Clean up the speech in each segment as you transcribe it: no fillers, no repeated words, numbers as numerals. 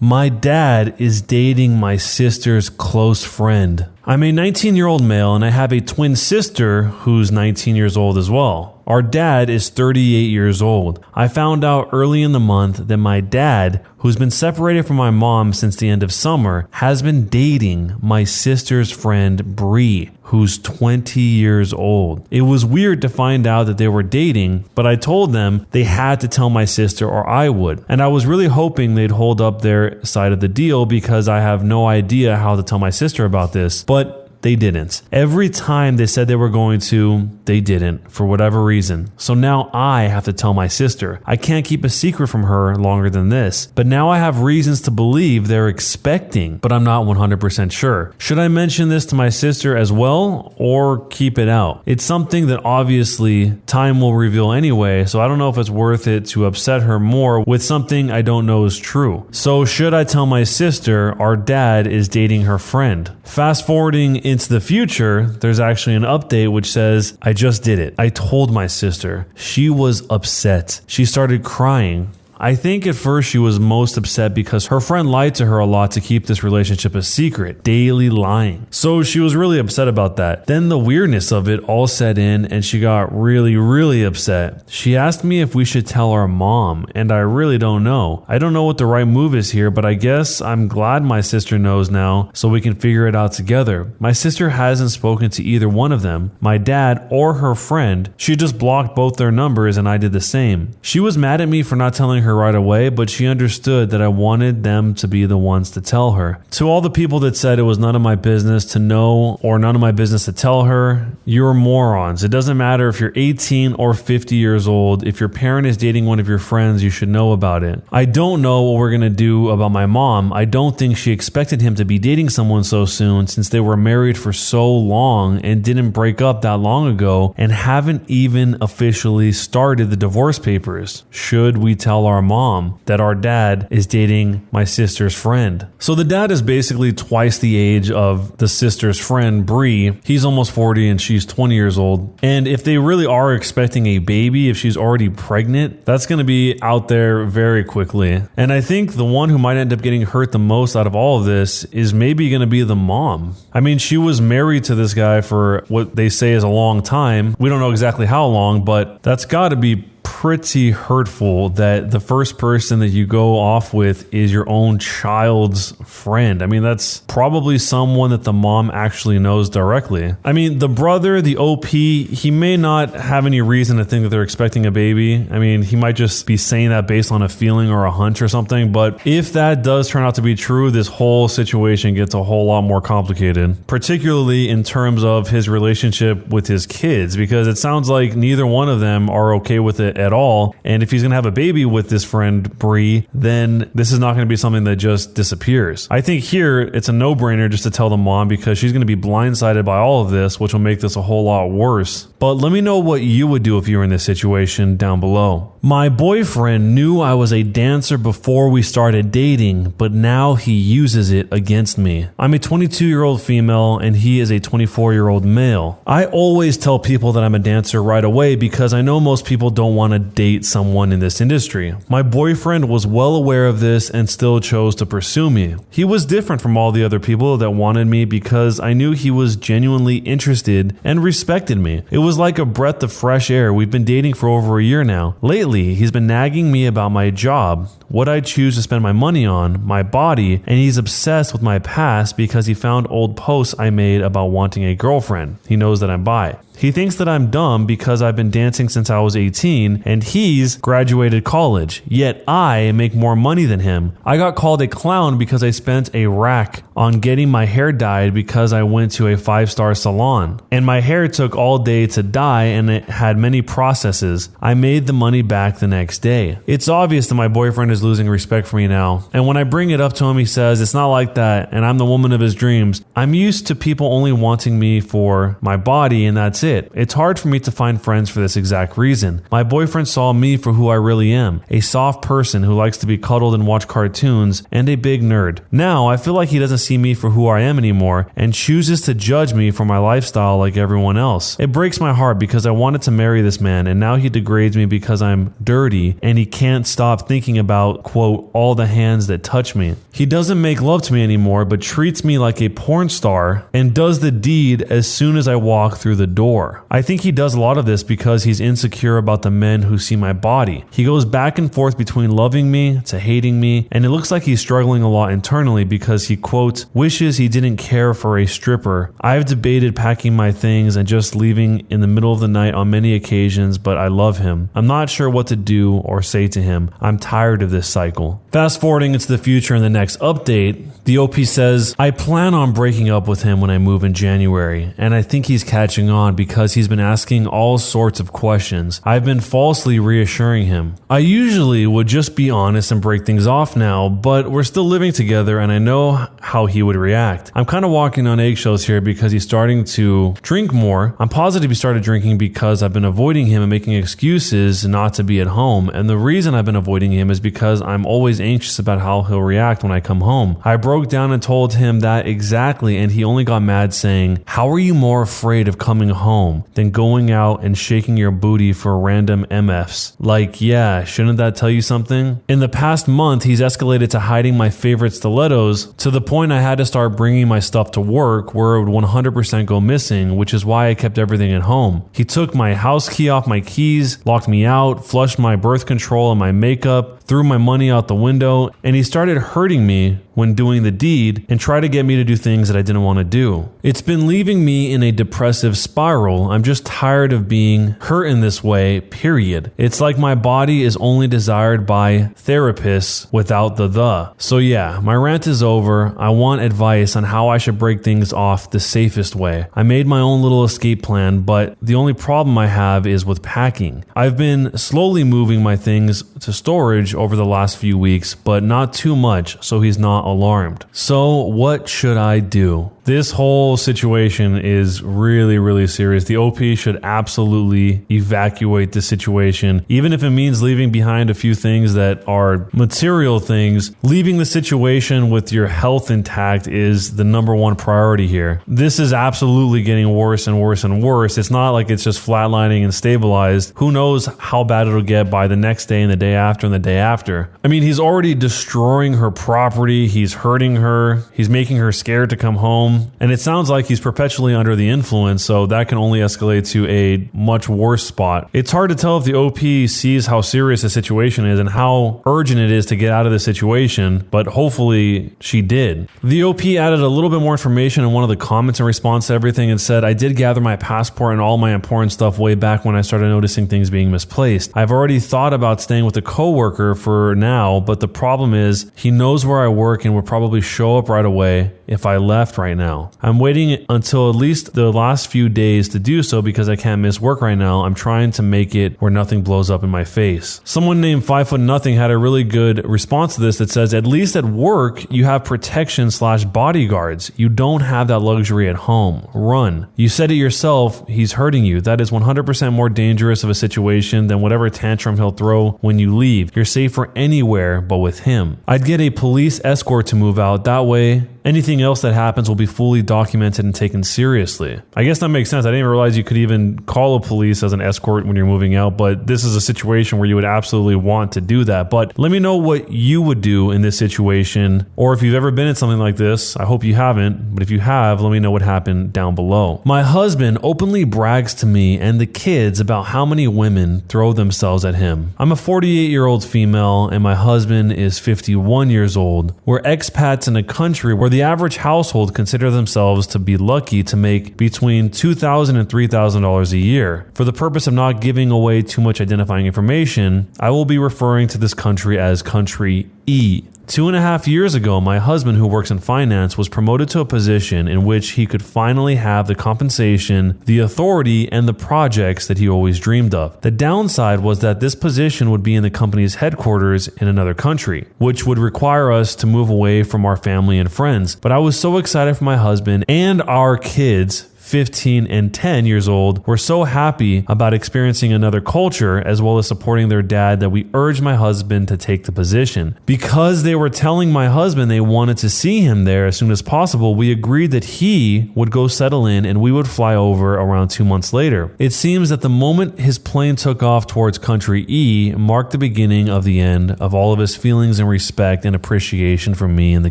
My dad is dating my sister's close friend. I'm a 19-year-old male and I have a twin sister who's 19 years old as well. Our dad is 38 years old. I found out early in the month that my dad, who's been separated from my mom since the end of summer, has been dating my sister's friend Bree, who's 20 years old. It was weird to find out that they were dating, but I told them they had to tell my sister or I would. And I was really hoping they'd hold up their side of the deal because I have no idea how to tell my sister about this. But they didn't. Every time they said they were going to, they didn't, for whatever reason. So now I have to tell my sister. I can't keep a secret from her longer than this. But now I have reasons to believe they're expecting, but I'm not 100% sure. Should I mention this to my sister as well, or keep it out? It's something that obviously time will reveal anyway, so I don't know if it's worth it to upset her more with something I don't know is true. So should I tell my sister our dad is dating her friend? Fast forwarding into the future, there's actually an update which says, I just did it. I told my sister. She was upset. She started crying. I think at first she was most upset because her friend lied to her a lot to keep this relationship a secret, daily lying. So she was really upset about that. Then the weirdness of it all set in and she got really, really upset. She asked me if we should tell our mom, and I really don't know. I don't know what the right move is here, but I guess I'm glad my sister knows now so we can figure it out together. My sister hasn't spoken to either one of them, my dad or her friend. She just blocked both their numbers and I did the same. She was mad at me for not telling her right away, but she understood that I wanted them to be the ones to tell her. To all the people that said it was none of my business to know or none of my business to tell her, you're morons. It doesn't matter if you're 18 or 50 years old. If your parent is dating one of your friends, you should know about it. I don't know what we're going to do about my mom. I don't think she expected him to be dating someone so soon since they were married for so long and didn't break up that long ago and haven't even officially started the divorce papers. Should we tell our mom that our dad is dating my sister's friend? So the dad is basically twice the age of the sister's friend, Bree. He's almost 40 and she's 20 years old. And if they really are expecting a baby, if she's already pregnant, that's going to be out there very quickly. And I think the one who might end up getting hurt the most out of all of this is maybe going to be the mom. I mean, she was married to this guy for what they say is a long time. We don't know exactly how long, but that's got to be pretty hurtful that the first person that you go off with is your own child's friend. I mean, that's probably someone that the mom actually knows directly. I mean, the brother, the OP, he may not have any reason to think that they're expecting a baby. I mean, he might just be saying that based on a feeling or a hunch or something. But if that does turn out to be true, this whole situation gets a whole lot more complicated, particularly in terms of his relationship with his kids, because it sounds like neither one of them are okay with it at all. And if he's going to have a baby with this friend, Bree, then this is not going to be something that just disappears. I think here it's a no-brainer just to tell the mom because she's going to be blindsided by all of this, which will make this a whole lot worse. But let me know what you would do if you were in this situation down below. My boyfriend knew I was a dancer before we started dating, but now he uses it against me. I'm a 22-year-old female and he is a 24-year-old male. I always tell people that I'm a dancer right away because I know most people don't want to date someone in this industry. My boyfriend was well aware of this and still chose to pursue me. He was different from all the other people that wanted me because I knew he was genuinely interested and respected me. It was like a breath of fresh air. We've been dating for over a year now. Lately, he's been nagging me about my job, what I choose to spend my money on, my body, and he's obsessed with my past because he found old posts I made about wanting a girlfriend. He knows that I'm bi. He thinks that I'm dumb because I've been dancing since I was 18 and he's graduated college, yet I make more money than him. I got called a clown because I spent a rack on getting my hair dyed because I went to a 5-star salon. And my hair took all day to dye and it had many processes. I made the money back the next day. It's obvious that my boyfriend is losing respect for me now. And when I bring it up to him, he says, it's not like that and I'm the woman of his dreams. I'm used to people only wanting me for my body and that's it. It's hard for me to find friends for this exact reason. My boyfriend saw me for who I really am, a soft person who likes to be cuddled and watch cartoons, and a big nerd. Now, I feel like he doesn't see me for who I am anymore and chooses to judge me for my lifestyle like everyone else. It breaks my heart because I wanted to marry this man, and now he degrades me because I'm dirty and he can't stop thinking about, quote, all the hands that touch me. He doesn't make love to me anymore, but treats me like a porn star and does the deed as soon as I walk through the door. I think he does a lot of this because he's insecure about the men who see my body. He goes back and forth between loving me to hating me, and it looks like he's struggling a lot internally because he, quote, wishes he didn't care for a stripper. I've debated packing my things and just leaving in the middle of the night on many occasions, but I love him. I'm not sure what to do or say to him. I'm tired of this cycle. Fast forwarding into the future in the next update, the OP says, I plan on breaking up with him when I move in January, and I think he's catching on because he's been asking all sorts of questions. I've been falsely reassuring him. I usually would just be honest and break things off now, but we're still living together and I know how he would react. I'm kind of walking on eggshells here because he's starting to drink more. I'm positive he started drinking because I've been avoiding him and making excuses not to be at home, and the reason I've been avoiding him is because I'm always anxious about how he'll react when I come home. I broke down and told him that exactly, and he only got mad saying, how are you more afraid of coming home than going out and shaking your booty for random MFs? Like, yeah, shouldn't that tell you something? In the past month, he's escalated to hiding my favorite stilettos to the point I had to start bringing my stuff to work where it would 100% go missing, which is why I kept everything at home. He took my house key off my keys, locked me out, flushed my birth control and my makeup, threw my money out the window, and he started hurting me when doing the deed and tried to get me to do things that I didn't want to do. It's been leaving me in a depressive spiral. I'm just tired of being hurt in this way, period. It's like my body is only desired by therapists without the. So yeah, my rant is over. I want advice on how I should break things off the safest way. I made my own little escape plan, but the only problem I have is with packing. I've been slowly moving my things to storage over the last few weeks, but not too much, so he's not alarmed. So what should I do? This whole situation is really, really serious. The OP should absolutely evacuate the situation, even if it means leaving behind a few things that are material things. Leaving the situation with your health intact is the number one priority here. This is absolutely getting worse and worse and worse. It's not like it's just flatlining and stabilized. Who knows how bad it'll get by the next day and the day after and the day after. I mean, he's already destroying her property. He's hurting her. He's making her scared to come home. And it sounds like he's perpetually under the influence, so that can only escalate to a much worse spot. It's hard to tell if the OP sees how serious the situation is and how urgent it is to get out of the situation, but hopefully she did. The OP added a little bit more information in one of the comments in response to everything and said, I did gather my passport and all my important stuff way back when I started noticing things being misplaced. I've already thought about staying with a coworker for now, but the problem is he knows where I work and would probably show up right away if I left right now. I'm waiting until at least the last few days to do so because I can't miss work right now. I'm trying to make it where nothing blows up in my face. Someone named 5 Foot Nothing had a really good response to this that says, at least at work, you have protection/bodyguards. You don't have that luxury at home. Run. You said it yourself, he's hurting you. That is 100% more dangerous of a situation than whatever tantrum he'll throw when you leave. You're safer anywhere but with him. I'd get a police escort to move out. That way, anything else that happens will be fully documented and taken seriously. I guess that makes sense. I didn't even realize you could even call a police as an escort when you're moving out, but this is a situation where you would absolutely want to do that. But let me know what you would do in this situation, or if you've ever been in something like this. I hope you haven't, but if you have, let me know what happened down below. My husband openly brags to me and the kids about how many women throw themselves at him. I'm a 48-year-old female and my husband is 51 years old. We're expats in a country where the average household consider themselves to be lucky to make between $2,000 and $3,000 a year. For the purpose of not giving away too much identifying information, I will be referring to this country as Country E. 2.5 years ago, my husband, who works in finance, was promoted to a position in which he could finally have the compensation, the authority, and the projects that he always dreamed of. The downside was that this position would be in the company's headquarters in another country, which would require us to move away from our family and friends. But I was so excited for my husband and our kids' 15, and 10 years old were so happy about experiencing another culture as well as supporting their dad that we urged my husband to take the position. Because they were telling my husband they wanted to see him there as soon as possible, we agreed that he would go settle in and we would fly over around 2 months later. It seems that the moment his plane took off towards country E marked the beginning of the end of all of his feelings and respect and appreciation for me and the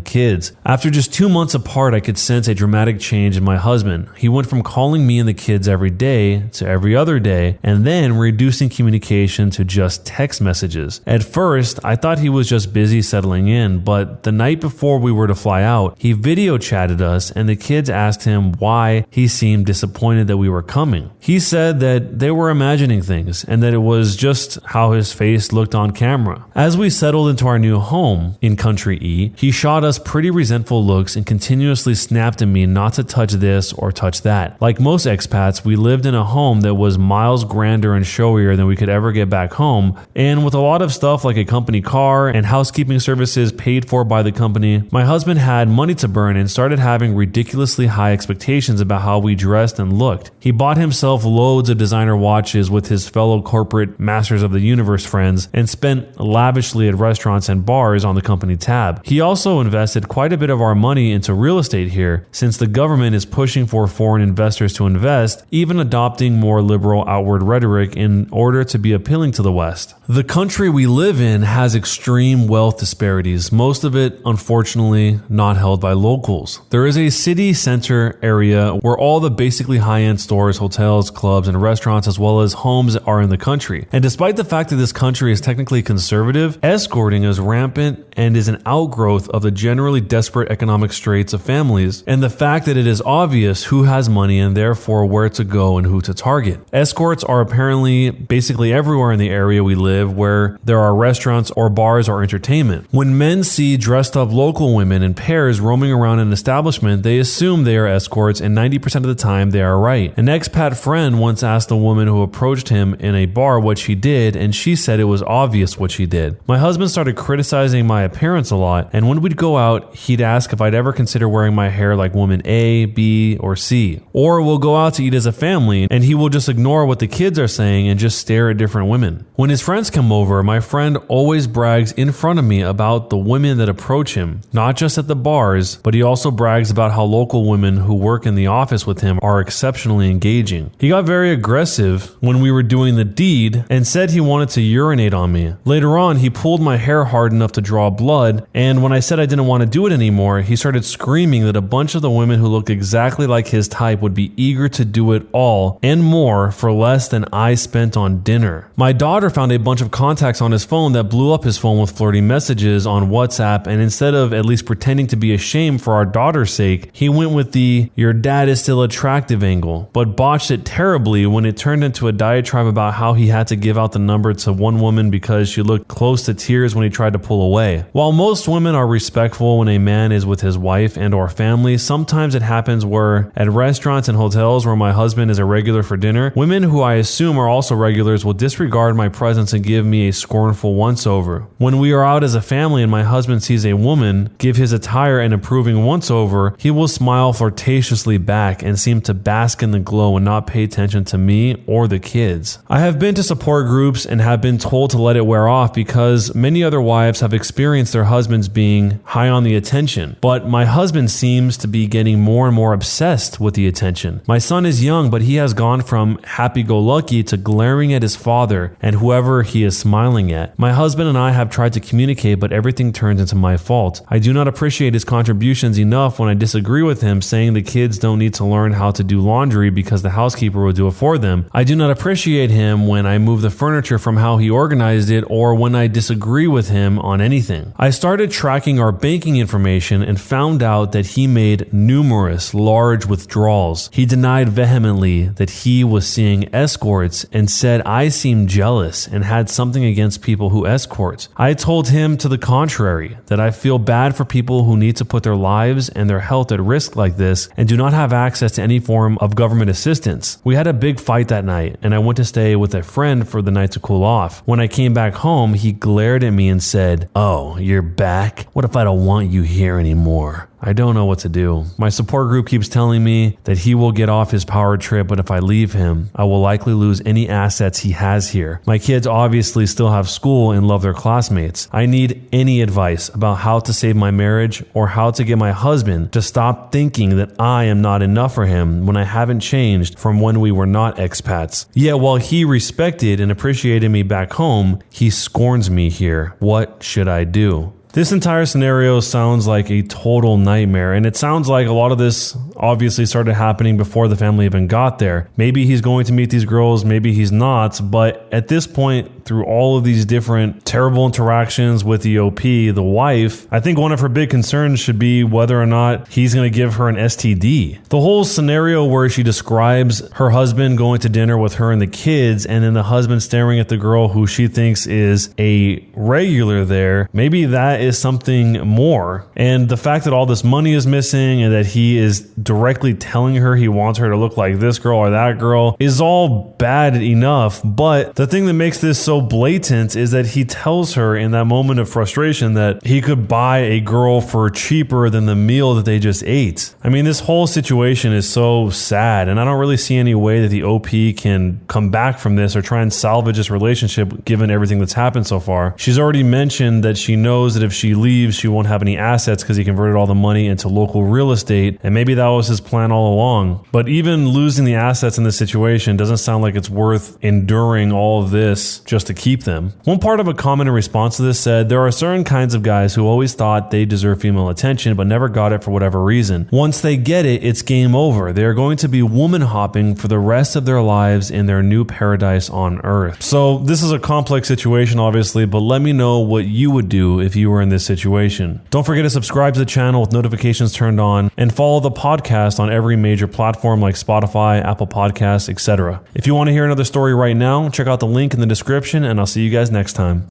kids. After just 2 months apart, I could sense a dramatic change in my husband. He went from calling me and the kids every day to every other day, and then reducing communication to just text messages. At first, I thought he was just busy settling in, but the night before we were to fly out, he video chatted us and the kids asked him why he seemed disappointed that we were coming. He said that they were imagining things and that it was just how his face looked on camera. As we settled into our new home in country E, he shot us pretty resentful looks and continuously snapped at me not to touch this or touch that. Like most expats, we lived in a home that was miles grander and showier than we could ever get back home, and with a lot of stuff like a company car and housekeeping services paid for by the company, my husband had money to burn and started having ridiculously high expectations about how we dressed and looked. He bought himself loads of designer watches with his fellow corporate Masters of the Universe friends and spent lavishly at restaurants and bars on the company tab. He also invested quite a bit of our money into real estate here, since the government is pushing for foreign investors to invest, even adopting more liberal outward rhetoric in order to be appealing to the West. The country we live in has extreme wealth disparities, most of it, unfortunately, not held by locals. There is a city center area where all the basically high-end stores, hotels, clubs, and restaurants, as well as homes are in the country. And despite the fact that this country is technically conservative, escorting is rampant and is an outgrowth of the generally desperate economic straits of families, and the fact that it is obvious who has money and therefore where to go and who to target. Escorts are apparently basically everywhere in the area we live where there are restaurants or bars or entertainment. When men see dressed up local women in pairs roaming around an establishment, they assume they are escorts, and 90% of the time they are right. An expat friend once asked a woman who approached him in a bar what she did, and she said it was obvious what she did. My husband started criticizing my appearance a lot, and when we'd go out, he'd ask if I'd ever consider wearing my hair like woman A, B, or C. Or we'll go out to eat as a family, and he will just ignore what the kids are saying and just stare at different women. When his friends come over, my friend always brags in front of me about the women that approach him, not just at the bars, but he also brags about how local women who work in the office with him are exceptionally engaging. He got very aggressive when we were doing the deed and said he wanted to urinate on me. Later on, he pulled my hair hard enough to draw blood, and when I said I didn't want to do it anymore, he started screaming that a bunch of the women who looked exactly like his type would be eager to do it all and more for less than I spent on dinner. My daughter found a bunch of contacts on his phone that blew up his phone with flirty messages on WhatsApp, and instead of at least pretending to be ashamed for our daughter's sake, he went with the "your dad is still attractive" angle, but botched it terribly when it turned into a diatribe about how he had to give out the number to one woman because she looked close to tears when he tried to pull away. While most women are respectful when a man is with his wife and or family, sometimes it happens where at restaurants and hotels where my husband is a regular for dinner, women who I assume are also regulars will disregard my presence and give me a scornful once-over. When we are out as a family and my husband sees a woman give his attire an approving once-over, he will smile flirtatiously back and seem to bask in the glow and not pay attention to me or the kids. I have been to support groups and have been told to let it wear off because many other wives have experienced their husbands being high on the attention, but my husband seems to be getting more and more obsessed with the attention. My son is young, but he has gone from happy-go-lucky to glaring at his father and whoever he is smiling at. My husband and I have tried to communicate, but everything turns into my fault. I do not appreciate his contributions enough when I disagree with him, saying the kids don't need to learn how to do laundry because the housekeeper will do it for them. I do not appreciate him when I move the furniture from how he organized it or when I disagree with him on anything. I started tracking our banking information and found out that he made numerous large withdrawals. He denied vehemently that he was seeing escorts and said I seemed jealous and had something against people who escort. I told him to the contrary, that I feel bad for people who need to put their lives and their health at risk like this and do not have access to any form of government assistance. We had a big fight that night and I went to stay with a friend for the night to cool off. When I came back home, he glared at me and said, "Oh, you're back? What if I don't want you here anymore?" I don't know what to do. My support group keeps telling me that he will get off his power trip, but if I leave him, I will likely lose any assets he has here. My kids obviously still have school and love their classmates. I need any advice about how to save my marriage or how to get my husband to stop thinking that I am not enough for him when I haven't changed from when we were not expats. Yet while he respected and appreciated me back home, he scorns me here. What should I do? This entire scenario sounds like a total nightmare, and it sounds like a lot of this obviously started happening before the family even got there. Maybe he's going to meet these girls, maybe he's not, but at this point, through all of these different terrible interactions with the OP, the wife, I think one of her big concerns should be whether or not he's going to give her an STD. The whole scenario where she describes her husband going to dinner with her and the kids, and then the husband staring at the girl who she thinks is a regular there, maybe that is something more. And the fact that all this money is missing and that he is directly telling her he wants her to look like this girl or that girl is all bad enough. But the thing that makes this so blatant is that he tells her in that moment of frustration that he could buy a girl for cheaper than the meal that they just ate. I mean, this whole situation is so sad, and I don't really see any way that the OP can come back from this or try and salvage this relationship given everything that's happened so far. She's already mentioned that she knows that if she leaves, she won't have any assets because he converted all the money into local real estate, and maybe that was his plan all along. But even losing the assets in this situation doesn't sound like it's worth enduring all of this just to keep them. One part of a comment in response to this said, there are certain kinds of guys who always thought they deserve female attention but never got it for whatever reason. Once they get it, it's game over. They are going to be woman hopping for the rest of their lives in their new paradise on earth. So this is a complex situation obviously, but let me know what you would do if you were in this situation. Don't forget to subscribe to the channel with notifications turned on, and follow the podcast on every major platform like Spotify, Apple Podcasts, etc. If you want to hear another story right now, check out the link in the description, and I'll see you guys next time.